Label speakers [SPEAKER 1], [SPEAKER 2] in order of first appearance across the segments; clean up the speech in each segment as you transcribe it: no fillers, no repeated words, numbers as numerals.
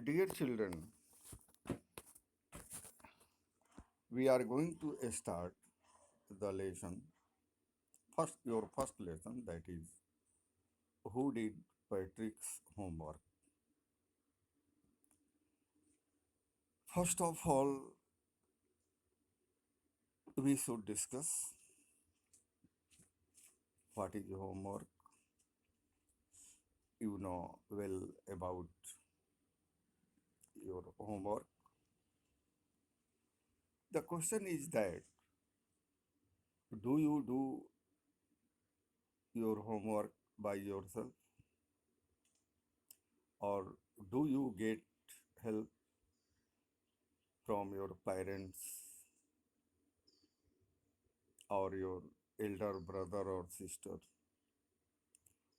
[SPEAKER 1] Dear children, we are going to start the lesson. Your first lesson, that is, who did Patrick's homework? First of all, we should discuss what is homework. You know well about your homework. The question is that do you do your homework by yourself, or do you get help from your parents or your elder brother or sister?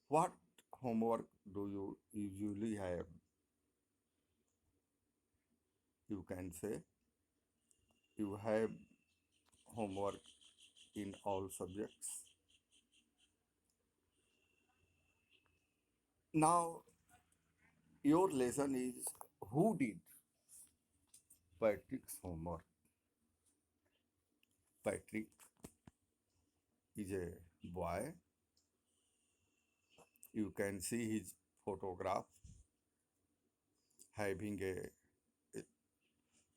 [SPEAKER 1] What homework do you usually have? You can say you have homework in all subjects. Now, your lesson is who did Patrick's homework? Patrick is a boy. You can see his photograph having a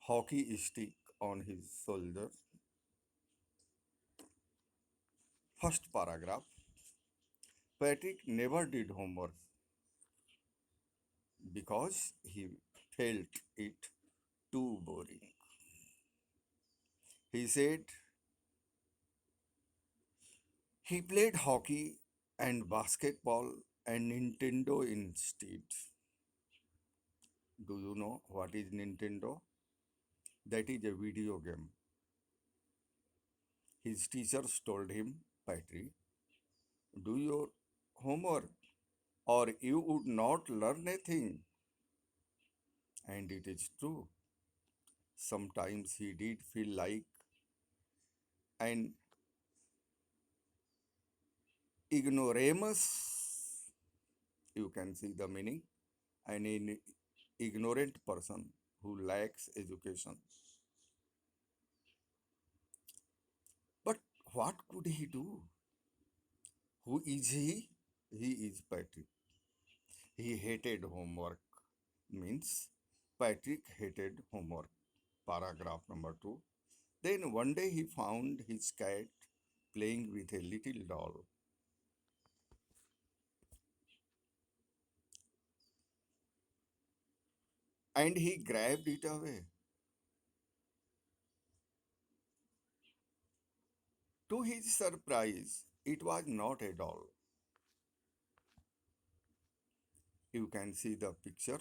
[SPEAKER 1] hockey stick on his shoulder. First paragraph, Patrick never did homework because he felt it too boring. He said he played hockey and basketball and Nintendo instead. Do you know what is Nintendo? That is a video game. His teachers told him, Patrick, do your homework or you would not learn a thing. And it is true. Sometimes he did feel like an ignoramus. You can see the meaning. An ignorant person who lacks education. But what could he do? Who is he? He is Patrick. He hated homework. Means Patrick hated homework. Paragraph number 2. Then one day he found his cat playing with a little doll. And he grabbed it away. To his surprise, it was not a doll. You can see the picture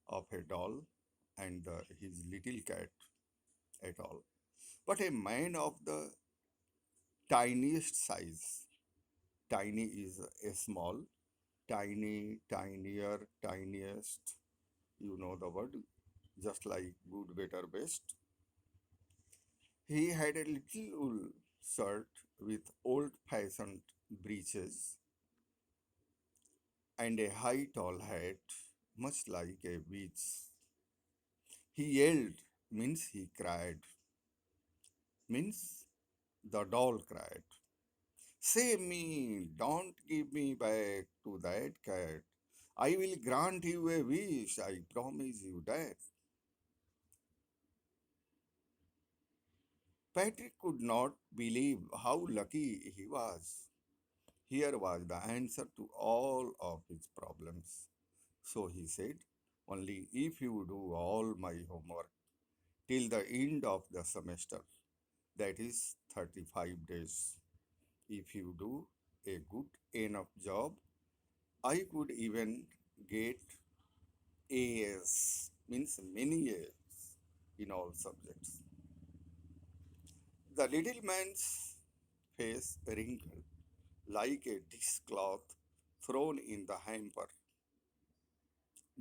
[SPEAKER 1] of a doll and his little cat at all, but a man of the tiniest size. Tiny is a small, tiny, tinier, tiniest. You know the word, just like good, better, best. He had a little wool shirt with old fashioned breeches and a high tall hat, much like a witch. He yelled, means he cried, means the doll cried. Save me, don't give me back to that cat. I will grant you a wish, I promise you that. Patrick could not believe how lucky he was. Here was the answer to all of his problems. So he said, only if you do all my homework till the end of the semester, that is 35 days. If you do a good enough job, I could even get A's, means many A's in all subjects. The little man's face wrinkled like a dishcloth thrown in the hamper.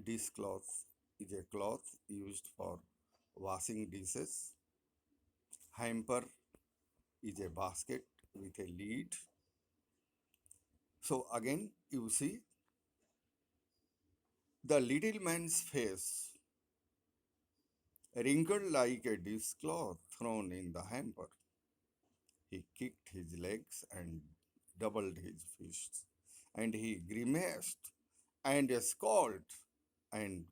[SPEAKER 1] Dishcloth is a cloth used for washing dishes. Hamper is a basket with a lid. So again, you see The little man's face wrinkled like a dishcloth thrown in the hamper. He kicked his legs and doubled his fists, and he grimaced and scowled and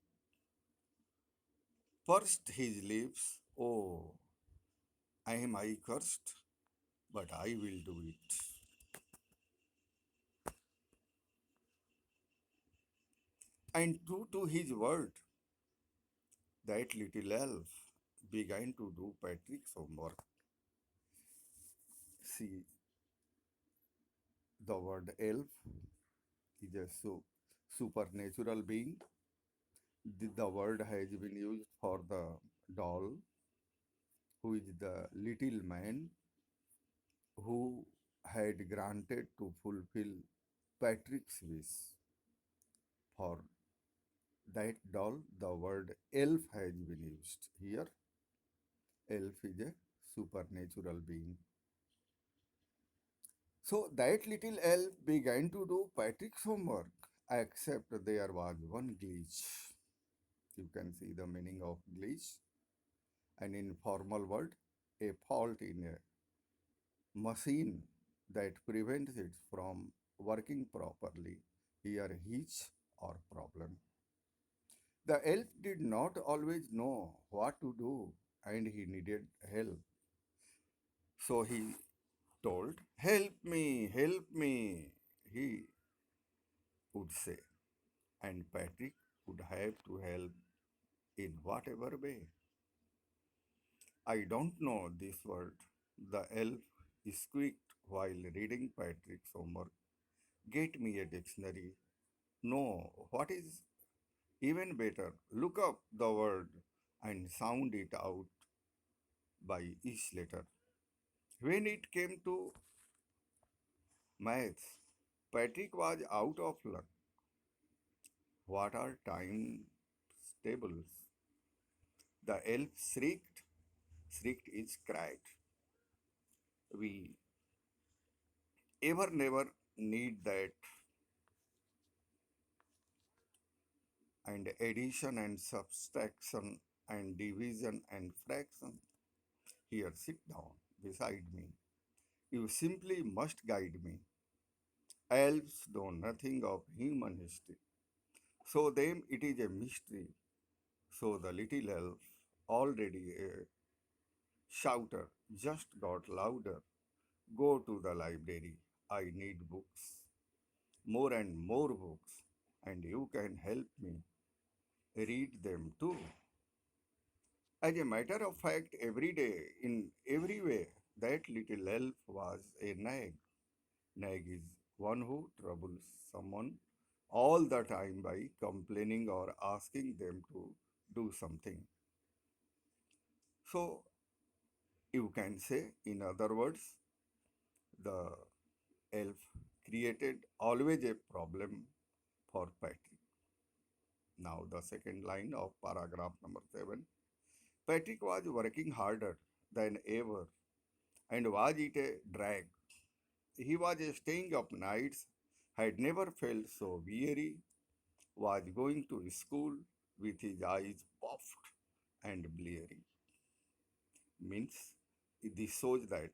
[SPEAKER 1] pursed his lips. Oh, am I cursed? But I will do it. And true to his word, that little elf began to do Patrick's homework. See, the word elf is a supernatural being. The word has been used for the doll, who is the little man who had granted to fulfill Patrick's wish. For that doll, the word elf has been used. Here, elf is a supernatural being. So that little elf began to do Patrick's homework, except there was one glitch. You can see the meaning of glitch, an informal word, a fault in a machine that prevents it from working properly. Here, hitch or problem. The elf did not always know what to do and he needed help. So he told, help me, he would say. And Patrick would have to help in whatever way. I don't know this word. The elf squeaked while reading Patrick's homework. Get me a dictionary. No, what is even better? Look up the word and sound it out by each letter. When it came to maths, Patrick was out of luck. What are time tables? The elf shrieked is cried. We ever never need that, and addition and subtraction and division and fraction. Here, sit down beside me. You simply must guide me. Elves know nothing of human history. So them it is a mystery. So the little elf, already a shouter, just got louder. Go to the library. I need books. More and more books. And you can help me read them too. As a matter of fact, every day, in every way, that little elf was a nag. Nag is one who troubles someone all the time by complaining or asking them to do something. So, you can say, in other words, the elf created always a problem for Patrick. Now, the second line of paragraph number 7. Patrick was working harder than ever, and was it a drag? He was staying up nights, had never felt so weary, was going to school with his eyes puffed and bleary. Means this shows that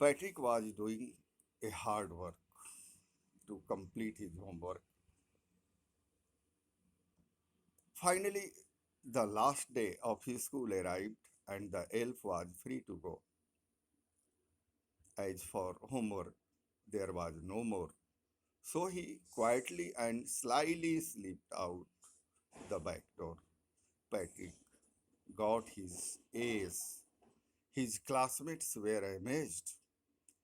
[SPEAKER 1] Patrick was doing a hard work to complete his homework. Finally, the last day of his school arrived and the elf was free to go. As for homework, there was no more. So he quietly and slyly slipped out the back door. Patrick got his A's. His classmates were amazed.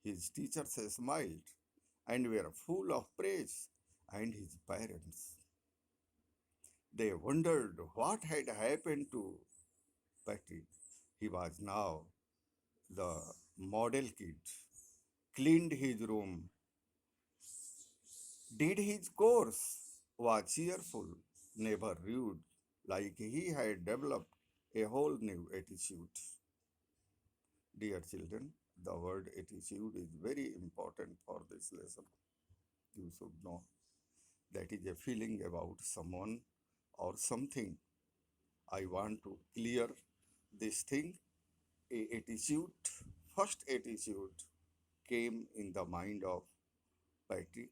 [SPEAKER 1] His teachers smiled and were full of praise, and his parents. They wondered what had happened to Patrick. He was now the model kid, cleaned his room, did his course, was cheerful, never rude, like he had developed a whole new attitude. Dear children, the word attitude is very important for this lesson. You should know. That is a feeling about someone or something. I want to clear this thing. A attitude, first attitude came in the mind of Patrick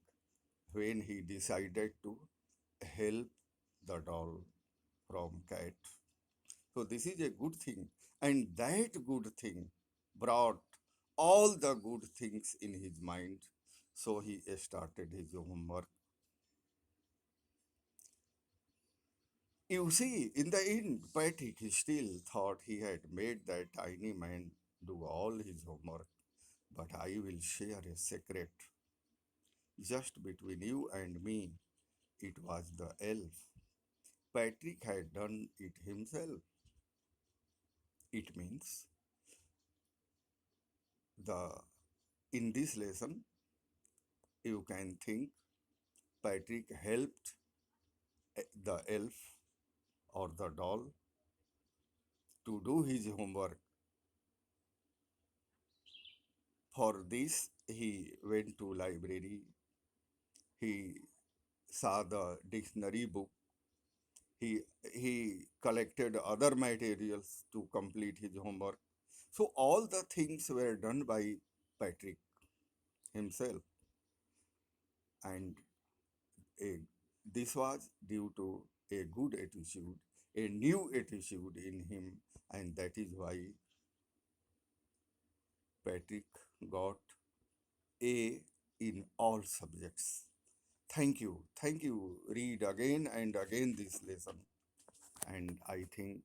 [SPEAKER 1] when he decided to help the doll from cat. So this is a good thing, and that good thing brought all the good things in his mind. So he started his homework. You see, in the end, Patrick still thought he had made that tiny man do all his homework. But I will share a secret just between you and me. It was the elf. Patrick had done it himself. It means the in this lesson you can think Patrick helped the elf or the doll to do his homework. For this he went to library, he saw the dictionary book, he collected other materials to complete his homework. So all the things were done by Patrick himself, and a, this was due to a good attitude, a new attitude in him, and that is why Patrick got A in all subjects. Thank you. Thank you. Read again and again this lesson, and I think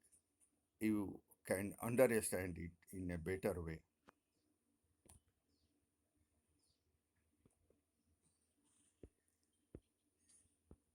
[SPEAKER 1] you can understand it in a better way.